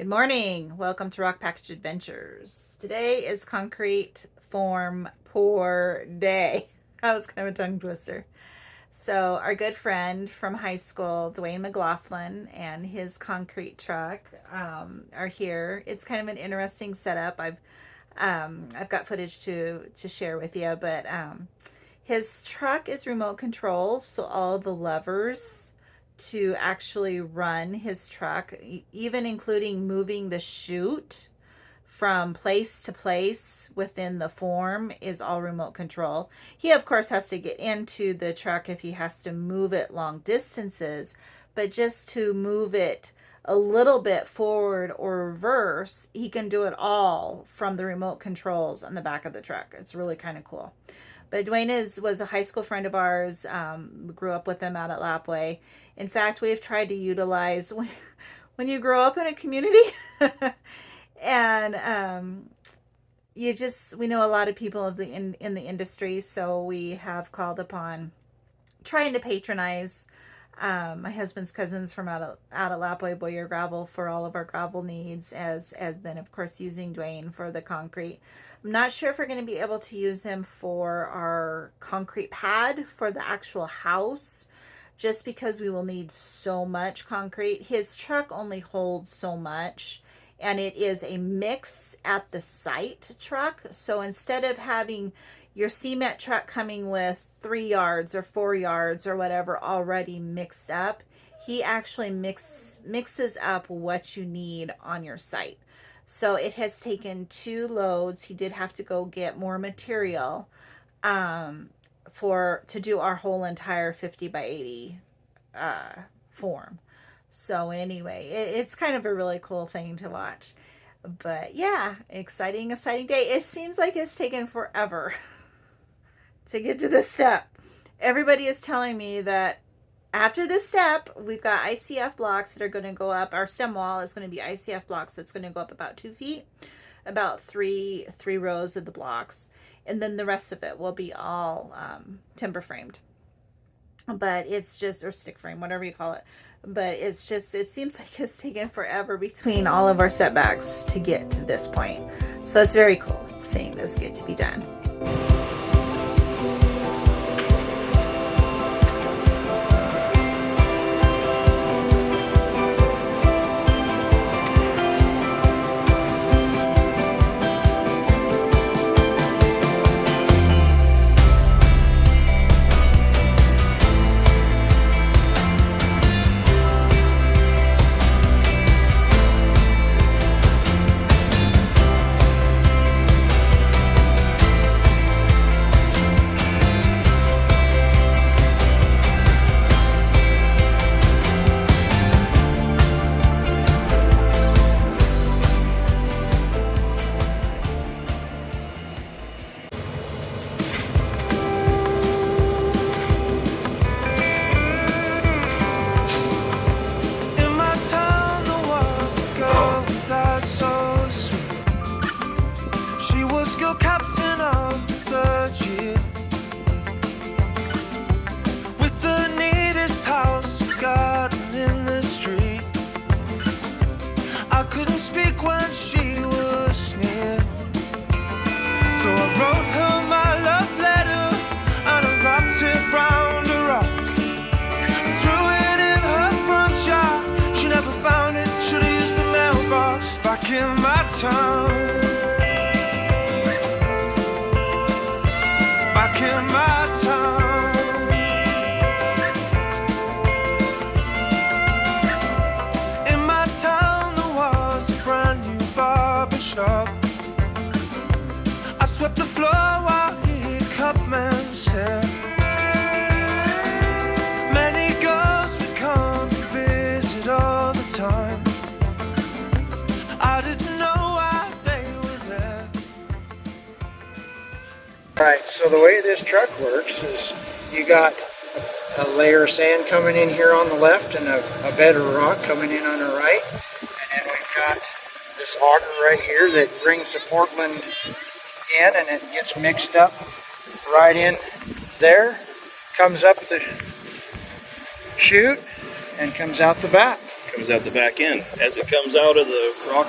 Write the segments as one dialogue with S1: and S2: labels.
S1: Good morning. Welcome to Rock Package Adventures. Today is concrete form pour day. That was kind of a tongue twister. So our good friend from high school, Dwayne McLaughlin, and his concrete truck are here. It's kind of an interesting setup. I've got footage to share with you, but his truck is remote control, so all the levers to actually run his truck, even including moving the chute from place to place within the form, is all remote control. He, of course, has to get into the truck if he has to move it long distances, but just to move it a little bit forward or reverse, he can do it all from the remote controls on the back of the truck. It's really kind of cool. But Dwayne was a high school friend of ours, grew up with him out at Lapway. In fact, we've tried to utilize when you grow up in a community and we know a lot of people in the industry, so we have called upon trying to patronize my husband's cousins from out at Lapway Boyer Gravel for all of our gravel needs, as then of course using Dwayne for the concrete. I'm not sure if we're going to be able to use him for our concrete pad for the actual house, just because we will need so much concrete. His truck only holds so much, and it is a mix at the site truck. So instead of having your cement truck coming with 3 yards or 4 yards or whatever already mixed up, he actually mixes up what you need on your site. So it has taken 2 loads. He did have to go get more material to do our whole entire 50 by 80 form. So anyway, it's kind of a really cool thing to watch. But yeah, exciting day. It seems like it's taken forever to get to this step. Everybody is telling me that after this step, we've got ICF blocks that are going to go up. Our stem wall is going to be ICF blocks that's going to go up about 2 feet, about three rows of the blocks, and then the rest of it will be all timber framed. But it's just, or stick frame, whatever you call it. But it seems like it's taken forever between all of our setbacks to get to this point. So it's very cool seeing this get to be done.
S2: Captain of the 3rd year, with the neatest house garden in the street. I couldn't speak when she was near, so I wrote her my love letter and I wrapped it round a rock. Threw it in her front yard, she never found it, should've used the mailbox back in my town. Back in my town. In my town there was a brand new barber shop. I swept the floor while he cut men's hair. Many girls would come to visit all the time. I didn't know why they were there.
S3: Right, so the way this truck works is you got a layer of sand coming in here on the left and a bed of rock coming in on the right. And then we've got this auger right here that brings the Portland in, and it gets mixed up right in there, comes up the chute and comes out the back.
S4: comes out the back end. As it comes out of the rock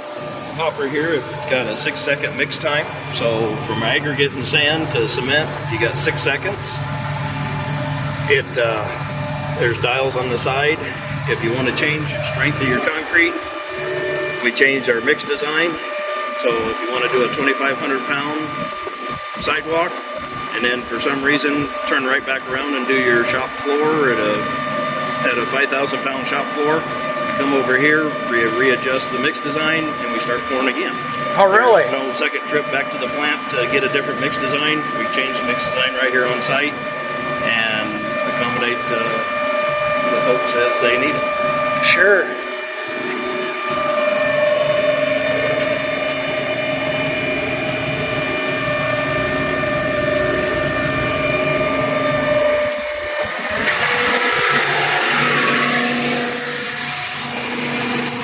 S4: hopper here, it's got a 6-second mix time. So from aggregate and sand to cement, you got 6 seconds. There's dials on the side. If you want to change strength of your concrete, we changed our mix design. So if you want to do a 2,500 pound sidewalk, and then for some reason turn right back around and do your shop floor at a 5,000 pound shop floor, you come over here, readjust the mix design, and we start pouring again.
S3: Oh, really?
S4: There's no second trip back to the plant to get a different mix design. We change the mix design right here on site and accommodate the folks as they need it.
S3: Sure.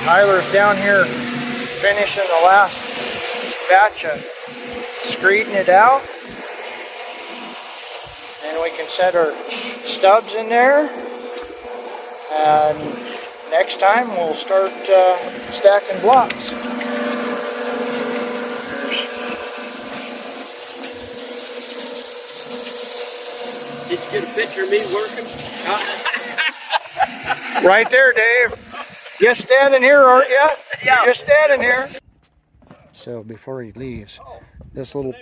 S3: Tyler's down here finishing the last batch of screeding it out. And we can set our stubs in there. And next time we'll start stacking blocks.
S4: Did you get a picture of me working?
S3: Right there, Dave. You standing here, aren't you?
S4: Yeah.
S3: You're standing here. So before he leaves, this little,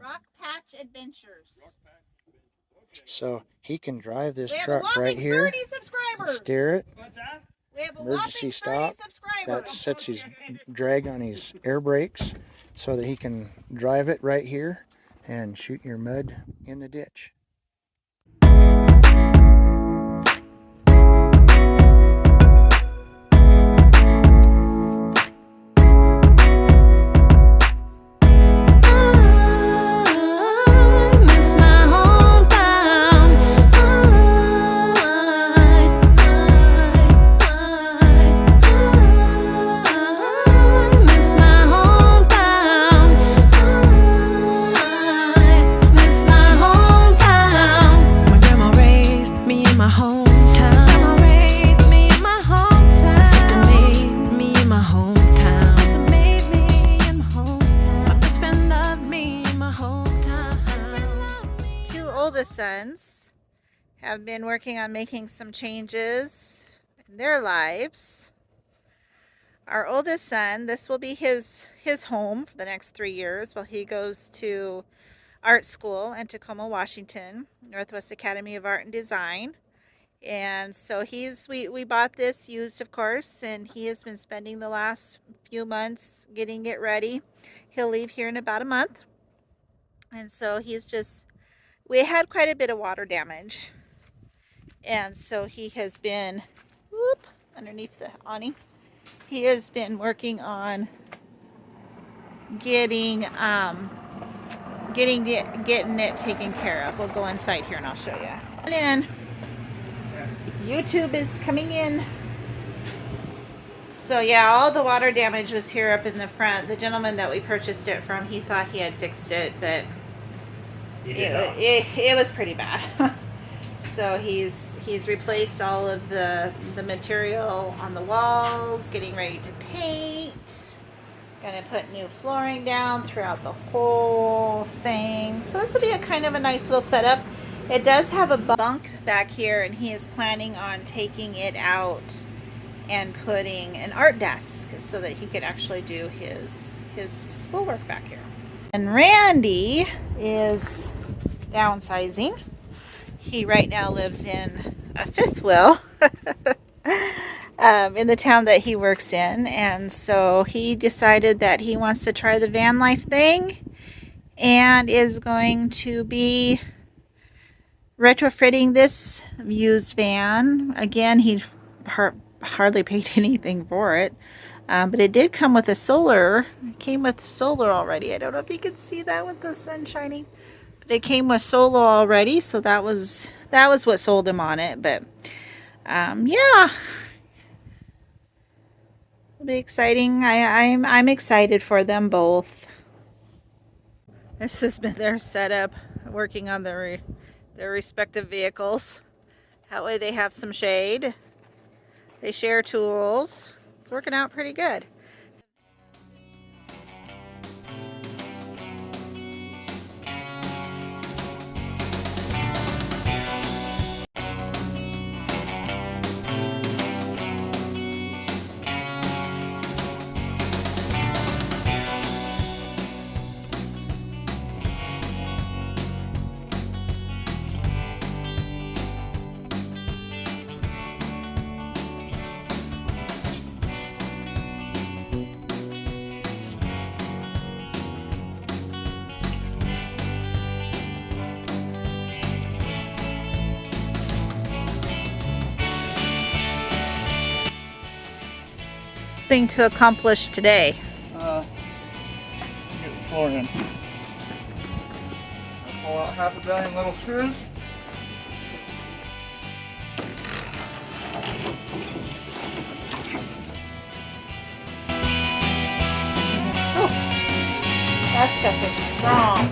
S1: Rock Patch Adventures.
S3: so he can drive this
S1: We have a
S3: truck
S1: whopping
S3: right here,
S1: 30 subscribers.
S3: steer it,
S1: What's that? We have a
S3: emergency
S1: whopping 30
S3: stop.
S1: subscribers.
S3: That sets his drag on his air brakes so that he can drive it right here and shoot your mud in the ditch.
S1: Sons have been working on making some changes in their lives. Our oldest son, this will be his home for the next 3 years while he goes to art school in Tacoma, Washington, Northwest Academy of Art and Design. And so we bought this used, of course, and he has been spending the last few months getting it ready. He'll leave here in about a month. And so we had quite a bit of water damage, and so he has been underneath the awning. He has been working on getting it taken care of. We'll go inside here and I'll show you. And then YouTube is coming in. So yeah, all the water damage was here up in the front. The gentleman that we purchased it from, he thought he had fixed it, but it was pretty bad. So he's replaced all of the material on the walls, getting ready to paint. Gonna put new flooring down throughout the whole thing. So this will be a kind of a nice little setup. It does have a bunk back here, and he is planning on taking it out and putting an art desk so that he could actually do his schoolwork back here. And Randy is downsizing. He right now lives in a fifth wheel in the town that he works in, and so he decided that he wants to try the van life thing and is going to be retrofitting this used van. Again, he hardly paid anything for it. But it did come with a solar. It came with solar already. I don't know if you can see that with the sun shining. But it came with solar already, so that was what sold him on it. But yeah, it'll be exciting. I'm excited for them both. This has been their setup, working on their respective vehicles. That way they have some shade. They share tools. It's working out pretty good. Thing to accomplish today.
S3: Get the floor in. Pull out 500 million little screws.
S1: Oh, that stuff is strong.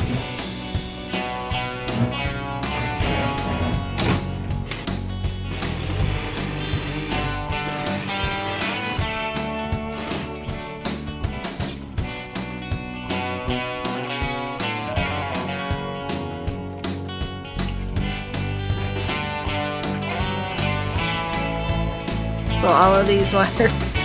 S1: So all of these wires.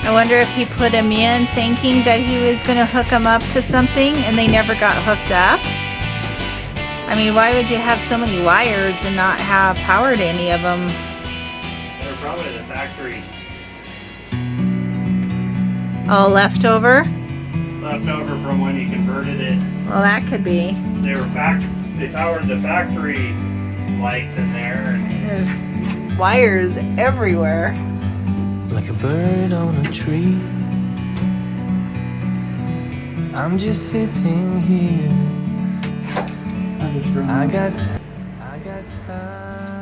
S1: I wonder if he put them in thinking that he was going to hook them up to something and they never got hooked up. I mean, why would you have so many wires and not have power to any of them?
S4: They're probably the factory
S1: Oh, leftover?
S4: leftover from when you converted it.
S1: Well, that could be.
S4: They powered the factory lights in there. And
S1: There's wires everywhere.
S2: Like a bird on a tree, I'm just sitting here. I got time.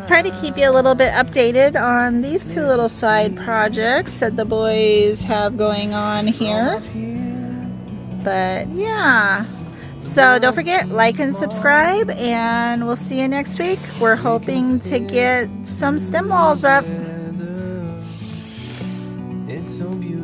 S1: Try to keep you a little bit updated on these two little side projects that the boys have going on here. But yeah, so don't forget, like and subscribe, and we'll see you next week. We're hoping to get some stem walls up